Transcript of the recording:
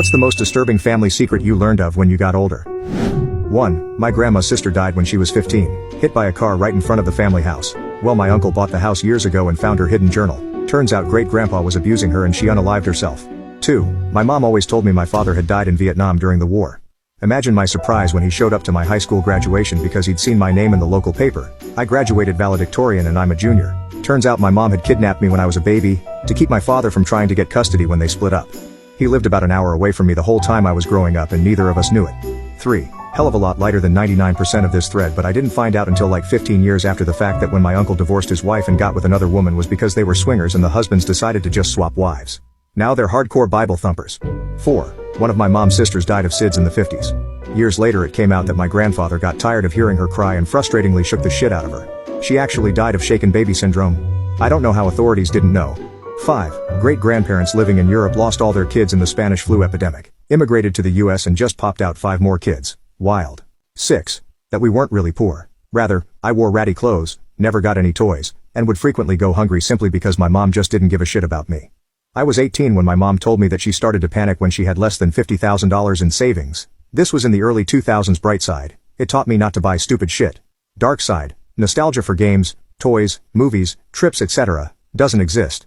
What's the most disturbing family secret you learned of when you got older? 1. My grandma's sister died when she was 15, hit by a car right in front of the family house. Well, my uncle bought the house years ago and found her hidden journal. Turns out great-grandpa was abusing her and she unalived herself. 2. My mom always told me my father had died in Vietnam during the war. Imagine my surprise when he showed up to my high school graduation because he'd seen my name in the local paper. I graduated valedictorian and I'm a junior. Turns out my mom had kidnapped me when I was a baby, to keep my father from trying to get custody when they split up. He lived about an hour away from me the whole time I was growing up and neither of us knew it. 3. Hell of a lot lighter than 99% of this thread, but I didn't find out until like 15 years after the fact that when my uncle divorced his wife and got with another woman was because they were swingers and the husbands decided to just swap wives. Now they're hardcore Bible thumpers. 4. One of my mom's sisters died of SIDS in the 50s. Years later it came out that my grandfather got tired of hearing her cry and frustratingly shook the shit out of her. She actually died of shaken baby syndrome. I don't know how authorities didn't know. 5. Great-grandparents living in Europe lost all their kids in the Spanish flu epidemic. Immigrated to the US and just popped out 5 more kids. Wild. 6. That we weren't really poor. Rather, I wore ratty clothes, never got any toys, and would frequently go hungry simply because my mom just didn't give a shit about me. I was 18 when my mom told me that she started to panic when she had less than $50,000 in savings. This was in the early 2000s. Bright side, it taught me not to buy stupid shit. Dark side, nostalgia for games, toys, movies, trips, etc. doesn't exist.